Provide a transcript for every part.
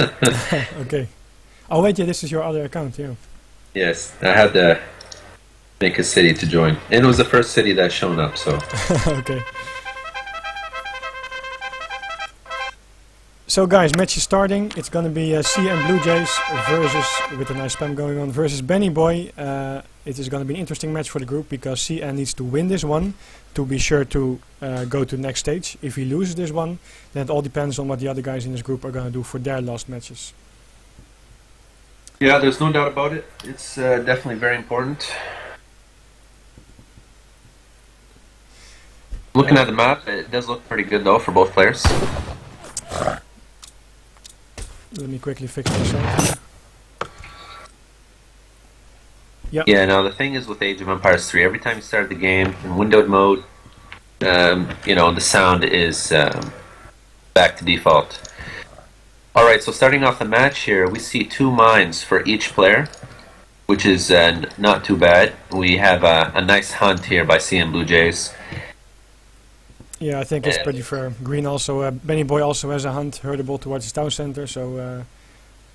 Okay. Oh wait, yeah, this is your other account, yeah. Yes, I had to make a city to join, and it was the first city that shown up. So Okay. So guys, match is starting. It's gonna be CN Blue Jays versus, with a nice spam going on, versus BanyBoy. It is gonna be an interesting match for the group because CN needs to win this one to be sure to go to the next stage. If he loses this one, then it all depends on what the other guys in this group are gonna do for their last matches. yeah, there's no doubt about it. It's definitely very important. Looking at the map, it does look pretty good though for both players. Let me quickly fix myself. Yep. Yeah, now the thing is with Age of Empires 3, every time you start the game in windowed mode, the sound is back to default. Alright, so starting off the match here, we see 2 mines for each player, which is not too bad. We have a nice hunt here by CN Blue Jays. Yeah, I think it's pretty fair. Green also, BanyBoy also has a hunt herdable towards his town center, so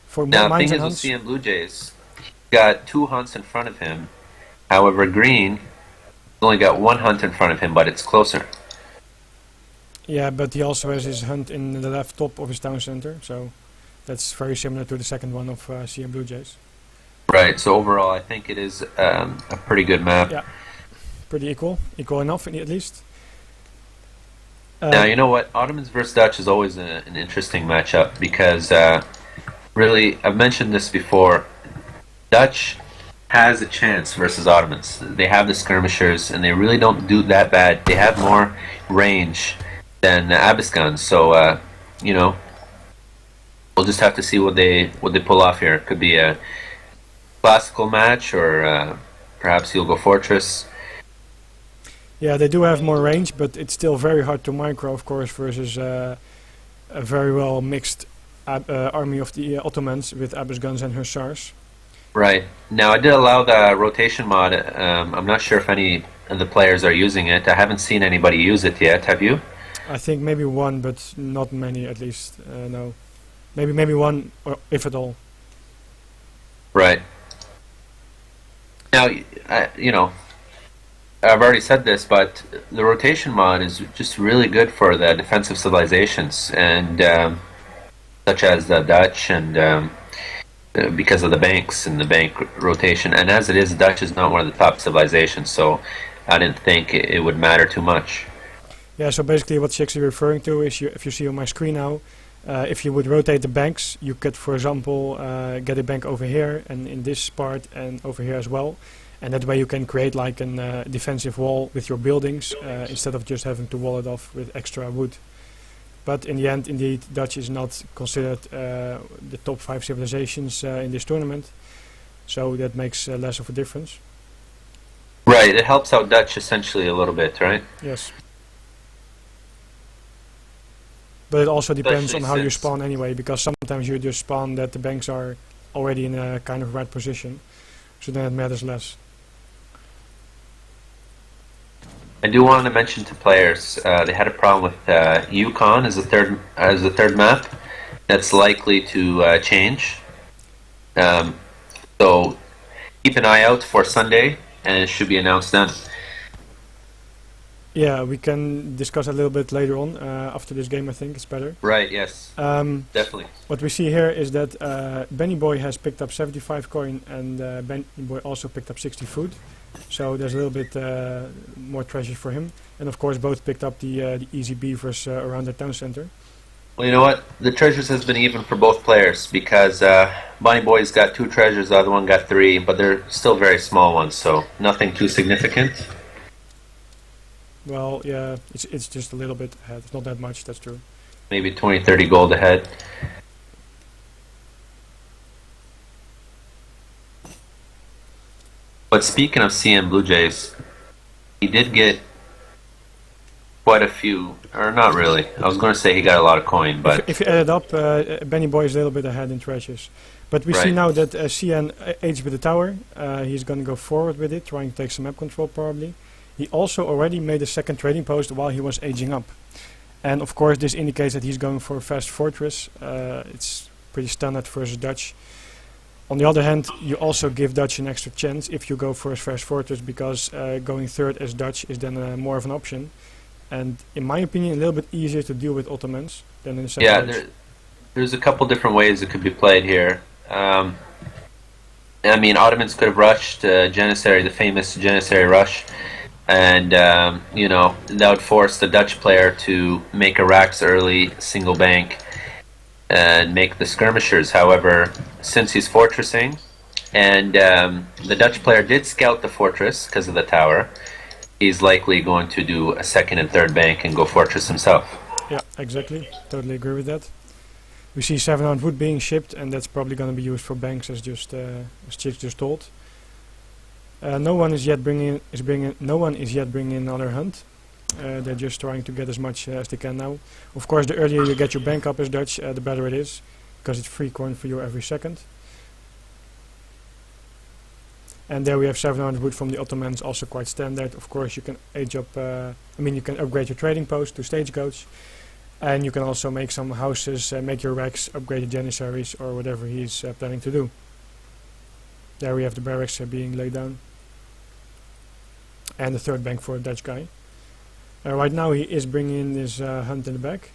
for Now, the mines thing and is with hunts. CN Blue Jays, he's got 2 hunts in front of him. However, Green only got 1 hunt in front of him, but it's closer. Yeah, but he also has his hunt in the left top of his town center, so that's very similar to the second one of CN Blue Jays. Right, so overall, I think it is a pretty good map. Yeah, pretty equal enough at least. Now, you know what? Ottomans versus Dutch is always an interesting matchup because, really, I've mentioned this before. Dutch has a chance versus Ottomans. They have the skirmishers, and they really don't do that bad. They have more range than the Abyss guns, so we'll just have to see what they pull off here. It could be a classical match, or perhaps he'll go Fortress. Yeah, they do have more range, but it's still very hard to micro, of course, versus a very well mixed army of the Ottomans with Abyss guns and Hussars. Right. Now, I did allow the rotation mod. I'm not sure if any of the players are using it. I haven't seen anybody use it yet. Have you? I think maybe one, but not many at least. No, maybe one, or if at all. Right. Now, I've already said this, but the rotation mod is just really good for the defensive civilizations, and such as the Dutch, and because of the banks and the bank rotation. And as it is, Dutch is not one of the top civilizations, so I didn't think it would matter too much. Yeah, so basically what Six is referring to is, if you see on my screen now, if you would rotate the banks, you could, for example, get a bank over here and in this part and over here as well. And that way you can create like a defensive wall with your buildings instead of just having to wall it off with extra wood. But in the end, indeed, Dutch is not considered the top 5 civilizations in this tournament. So that makes less of a difference. Right, it helps out Dutch essentially a little bit, right? Yes. But it also depends on how you spawn anyway, because sometimes you just spawn that the banks are already in a kind of right position. So then it matters less. I do want to mention to players they had a problem with Yukon as the third map. That's likely to change. So keep an eye out for Sunday, and it should be announced then. Yeah, we can discuss a little bit later on after this game. I think it's better. Right. Yes. Definitely. What we see here is that BanyBoy has picked up 75 coin, and BanyBoy also picked up 60 food. So there's a little bit more treasure for him. And of course both picked up the easy beavers around the town center. Well, you know what? The treasures has been even for both players because BanyBoy's got 2 treasures, the other one got 3, but they're still very small ones, so nothing too significant. Well, yeah, it's just a little bit ahead. It's not that much, that's true. Maybe 20, 30 gold ahead. But speaking of CN Blue Jays, he did get quite a few, or not really. I was going to say he got a lot of coin, but if you add it up, BanyBoy is a little bit ahead in treasures. But we see now that CN aged with the tower. He's going to go forward with it, trying to take some map control probably. He also already made a second trading post while he was aging up. And of course this indicates that he's going for a fast fortress. It's pretty standard versus Dutch. On the other hand, you also give Dutch an extra chance if you go for a first fortress, because going third as Dutch is then more of an option. And in my opinion, a little bit easier to deal with Ottomans than in the second age. There's a couple different ways it could be played here. I mean, Ottomans could have rushed Janissary, the famous Janissary rush, and you know, that would force the Dutch player to make a racks early, single bank, and make the skirmishers. However, since he's fortressing, and the Dutch player did scout the fortress because of the tower, he's likely going to do a second and third bank and go fortress himself. Yeah, exactly. Totally agree with that. We see 700 wood being shipped, and that's probably going to be used for banks, as Chicks just told. No one is yet bringing in another hunt. They're just trying to get as much as they can now. Of course, the earlier you get your bank up as Dutch, the better it is, because it's free corn for you every second. And there we have 700 wood from the Ottomans, also quite standard. Of course, you can age up. You can upgrade your trading post to stagecoach. And you can also make some houses, make your racks, upgrade your janissaries, or whatever he's planning to do. There we have the barracks being laid down. And the third bank for a Dutch guy. Right now he is bringing in this hunt in the back.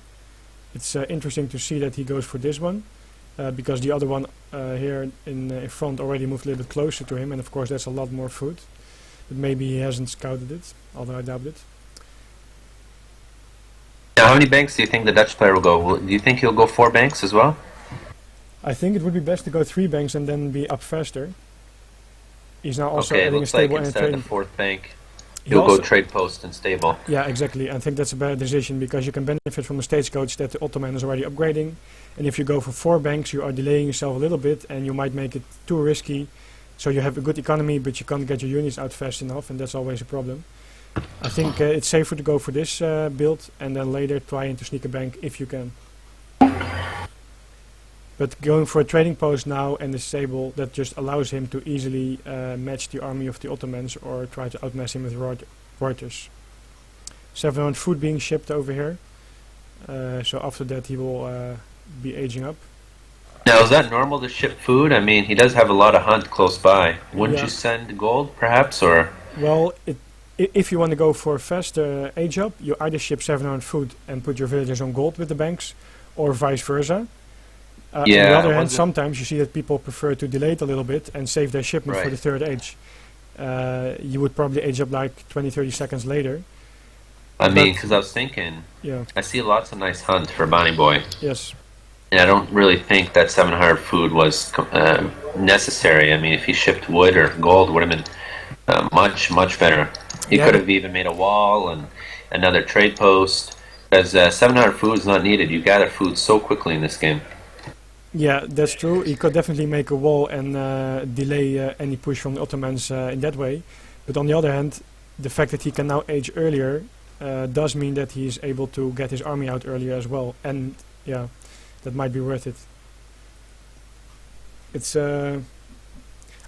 It's interesting to see that he goes for this one. Because the other one here in front already moved a little bit closer to him. And of course that's a lot more food. But maybe he hasn't scouted it, although I doubt it. Now, how many banks do you think the Dutch player will go? Do you think he'll go 4 banks as well? I think it would be best to go 3 banks and then be up faster. He's now also adding a looks stable like and a instead of trading. the 4th bank, he'll go trade post and stable. Yeah, exactly. I think that's a better decision, because you can benefit from the stagecoach that the Ottoman is already upgrading. And if you go for 4 banks, you are delaying yourself a little bit, and you might make it too risky. So you have a good economy, but you can't get your units out fast enough, and that's always a problem. I think it's safer to go for this build, and then later trying to sneak a bank if you can. But going for a trading post now and the stable, that just allows him to easily match the army of the Ottomans or try to outmass him with Reuters. 700 food being shipped over here, so after that he will be aging up. Now, is that normal to ship food? I mean, he does have a lot of hunt close by. Wouldn't you send gold, perhaps, or? Well, if you want to go for a fast age up, you either ship 700 food and put your villagers on gold with the banks, or vice versa. On the other hand, sometimes you see that people prefer to delay it a little bit and save their shipment for the third age. You would probably age up like 20-30 seconds later. I mean, because I was thinking, I see lots of nice hunt for BanyBoy. Yes. And I don't really think that 700 food was necessary. I mean, if he shipped wood or gold, would have been much, much better. He could have even made a wall and another trade post. Because 700 food is not needed. You gather food so quickly in this game. Yeah, that's true. He could definitely make a wall and delay any push from the Ottomans in that way. But on the other hand, the fact that he can now age earlier does mean that he is able to get his army out earlier as well. And yeah, that might be worth it. It's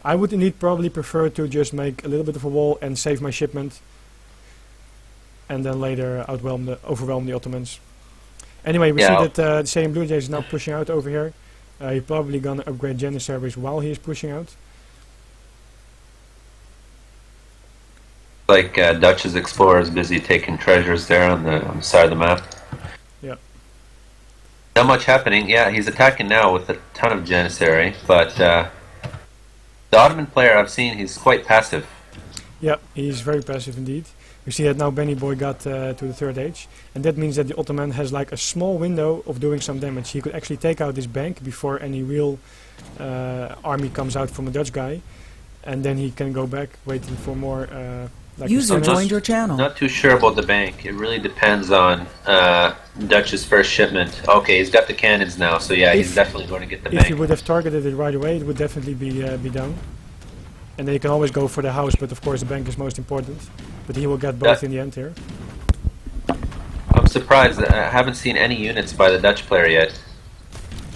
I would indeed probably prefer to just make a little bit of a wall and save my shipment, and then later overwhelm the Ottomans. Anyway, we see that the same Blue Jays is now pushing out over here. He's probably gonna upgrade janissaries while he is pushing out. Like Dutch's explorer is busy taking treasures there on the side of the map. Yeah. Not much happening. Yeah, he's attacking now with a ton of janissary, but the Ottoman player I've seen, he's quite passive. Yeah, he's very passive indeed. We see that now BanyBoy got to the third age, and that means that the Ottoman has like a small window of doing some damage. He could actually take out this bank before any real army comes out from a Dutch guy, and then he can go back waiting for more. User joined your channel. Not too sure about the bank. It really depends on Dutch's first shipment. Okay, he's got the cannons now, so yeah, he's definitely going to get the bank. If he would have targeted it right away, it would definitely be down. And then you can always go for the house, but of course the bank is most important. But he will get both in the end here. I'm surprised that I haven't seen any units by the Dutch player yet.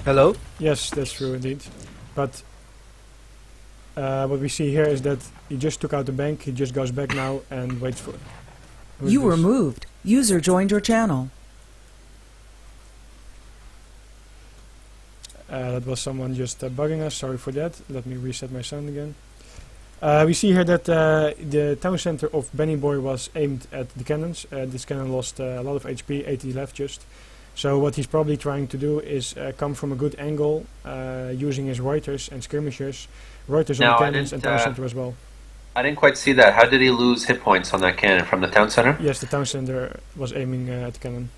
Hello? Yes, that's true indeed. But what we see here is that he just took out the bank, he just goes back now and waits for it. You were moved. User joined your channel. That was someone just bugging us. Sorry for that. Let me reset my sound again. We see here that the town center of BanyBoy was aimed at the cannons. This cannon lost a lot of HP, 80 left just. So what he's probably trying to do is come from a good angle, using his Reuters and skirmishers. Reuters on the cannons and town center as well. I didn't quite see that. How did he lose hit points on that cannon? From the town center? Yes, the town center was aiming at the cannon.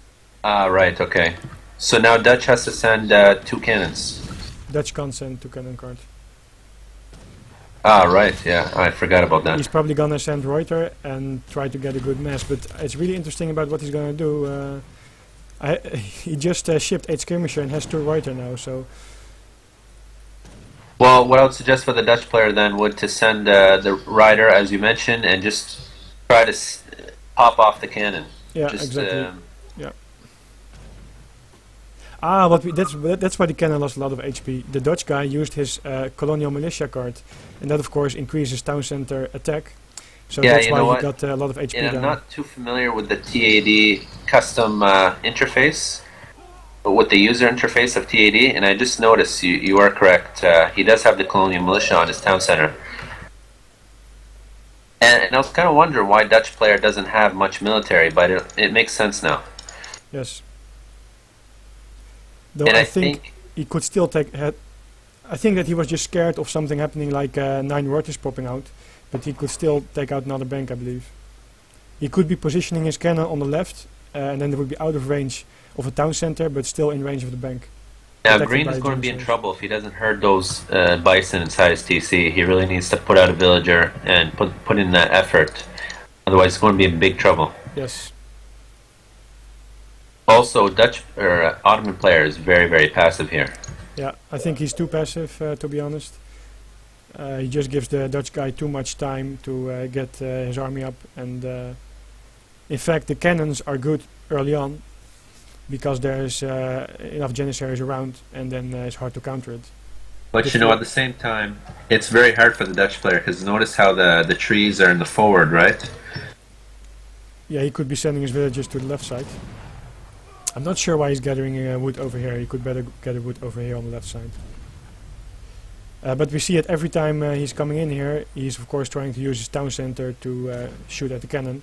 Ah, right, okay. So now Dutch has to send 2 cannons. Dutch can't send 2 cannon cards. Ah, right, yeah, I forgot about that. He's probably gonna send Reuter and try to get a good mass, but it's really interesting about what he's gonna do. He just shipped 8 skirmisher and has 2 Reuter now, so... Well, what I would suggest for the Dutch player then would to send the rider, as you mentioned, and just try to pop off the cannon. Yeah, just, exactly. Yeah. Ah, that's why the cannon lost a lot of HP. The Dutch guy used his colonial militia card, and that of course increases town center attack. So yeah, that's why he got a lot of HP down. I'm not too familiar with the TAD custom interface, but with the user interface of TAD, and I just noticed you are correct. He does have the colonial militia on his town center. And I was kind of wondering why Dutch player doesn't have much military, but it makes sense now. Yes. Though and I think he could still take... I think that he was just scared of something happening like 9 Reuters popping out. But he could still take out another bank, I believe. He could be positioning his cannon on the left, and then it would be out of range of a town center, but still in range of the bank. Now, Green is going to be in trouble if he doesn't herd those bison inside his TC. He really needs to put out a villager and put in that effort. Otherwise, it's going to be in big trouble. Yes. Also, Dutch or Ottoman player is very, very passive here. Yeah, I think he's too passive, to be honest. He just gives the Dutch guy too much time to get his army up, and in fact the cannons are good early on because there's enough janissaries around, and then it's hard to counter it. But you know, at the same time, it's very hard for the Dutch player because notice how the trees are in the forward, right? Yeah, he could be sending his villagers to the left side. I'm not sure why he's gathering wood over here. He could better gather wood over here on the left side. But we see it every time he's coming in here. He's of course trying to use his town center to shoot at the cannon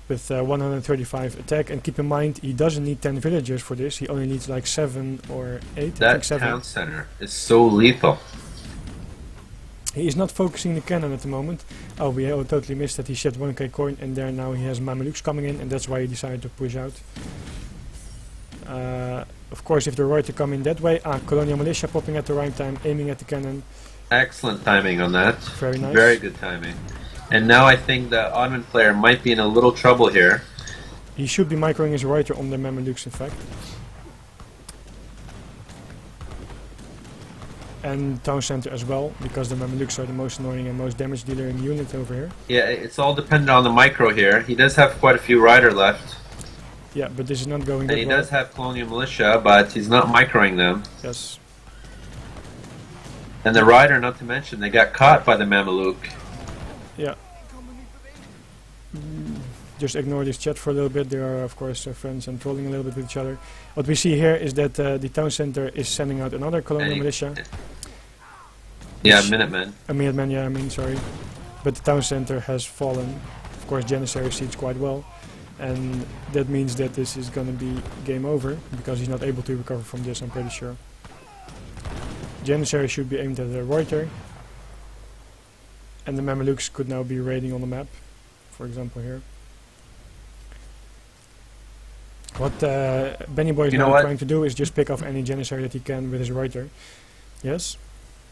with 135 attack. And keep in mind, he doesn't need 10 villagers for this. He only needs like 7 or 8. That I think 7. town center is so lethal. He is not focusing the cannon at the moment. Oh, we totally missed that he shipped 1k coin, and there now he has Mamelukes coming in, and that's why he decided to push out. Of course, if the Reuter come in that way, colonial militia popping at the right time, aiming at the cannon. Excellent timing on that. Very nice. Very good timing. And now I think the Ottoman player might be in a little trouble here. He should be microing his Reuter on the Mamelukes, in fact. And town center as well, because the Mamelukes are the most annoying and most damage dealer in the unit over here. Yeah, it's all dependent on the micro here. He does have quite a few rider left. Yeah, but this is not going And that he well. does have colonial militia, but he's not microing them. Yes. And the rider, not to mention, they got caught by the Mameluke. Yeah. Just ignore this chat for a little bit. They are, of course, friends and trolling a little bit with each other. What we see here is that the town center is sending out another colonial militia. Yeah, Minutemen. Minutemen, yeah, I mean, sorry. But the town center has fallen. Of course, Janissary siege quite well. And that means that this is going to be game over, because he's not able to recover from this, I'm pretty sure. Janissary should be aimed at the Reuter. And the Mamelukes could now be raiding on the map, for example here. What BanyBoy is now trying to do is just pick off any Janissary that he can with his Reuter. Yes?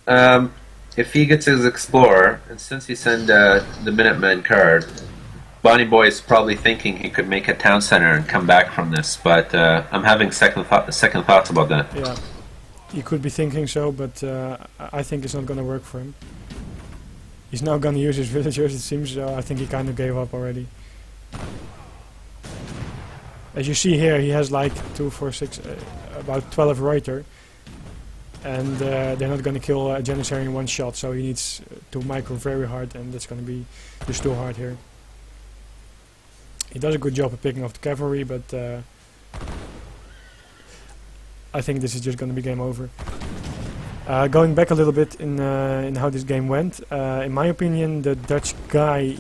If he gets his Explorer, and since he sent the Minutemen card, BanyBoy is probably thinking he could make a town center and come back from this, but I'm having second thoughts about that. Yeah, he could be thinking so, but I think it's not going to work for him. He's now going to use his villagers, it seems, so I think he kind of gave up already. As you see here, he has like 2, 4, 6, about 12 Reuter, and they're not going to kill a Janissary in one shot, so he needs to micro very hard, and that's going to be just too hard here. He does a good job of picking off the cavalry, but I think this is just going to be game over. Going back a little bit in how this game went, in my opinion, the Dutch guy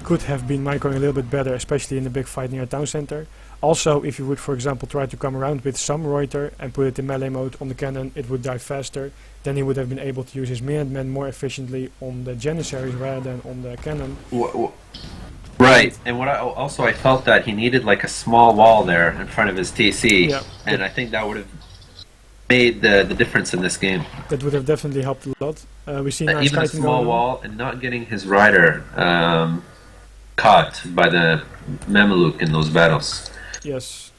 could have been microing a little bit better, especially in the big fight near town center. Also, if you would, for example, try to come around with some Reuter and put it in melee mode on the cannon, it would die faster. Then he would have been able to use his Minutemen more efficiently on the Janissaries rather than on the cannon. Right, and I felt that he needed like a small wall there in front of his TC, and I think that would have made the difference in this game. That would have definitely helped a lot. We see nice even a small wall and not getting his rider caught by the Mameluke in those battles. Yes.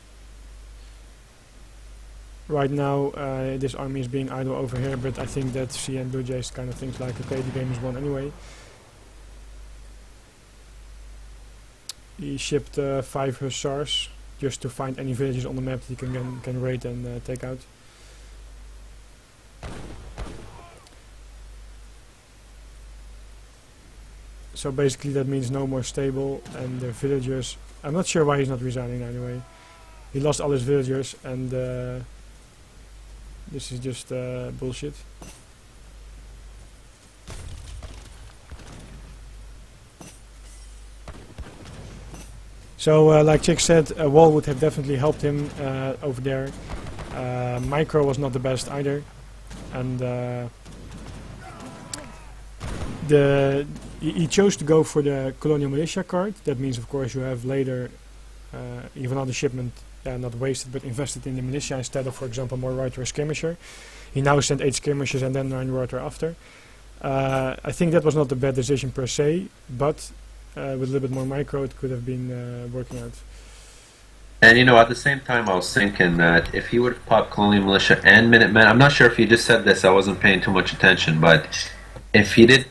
Right now, this army is being idle over here, but I think that CN Blue Jays kind of thinks like, okay, the game is won anyway. He shipped 5 Hussars just to find any villages on the map that he can raid and take out. So basically that means no more stable, and the villagers... I'm not sure why he's not resigning anyway. He lost all his villagers, and this is just bullshit. So like Chick said, a wall would have definitely helped him over there. Micro was not the best either, and he chose to go for the Colonial Militia card. That means, of course, you have later even another shipment not wasted but invested in the militia instead of, for example, more Reuter or Skirmisher. He now sent 8 Skirmishers and then 9 Reuter after. I think that was not a bad decision per se, but with a little bit more micro it could have been working out. And you know, at the same time I was thinking that if he would have popped Colonial Militia and Minutemen, I'm not sure if you just said this, I wasn't paying too much attention, but if he did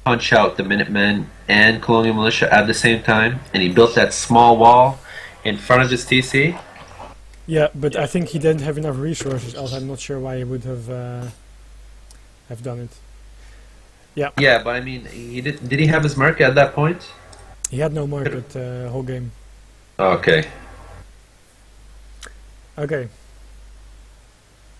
punch out the Minutemen and Colonial Militia at the same time, and he built that small wall in front of his TC. Yeah, but I think he didn't have enough resources, else I'm not sure why he would have done it. Yeah. Yeah, but I mean, did he have his mark at that point? He had no mark at the whole game. Okay. Okay.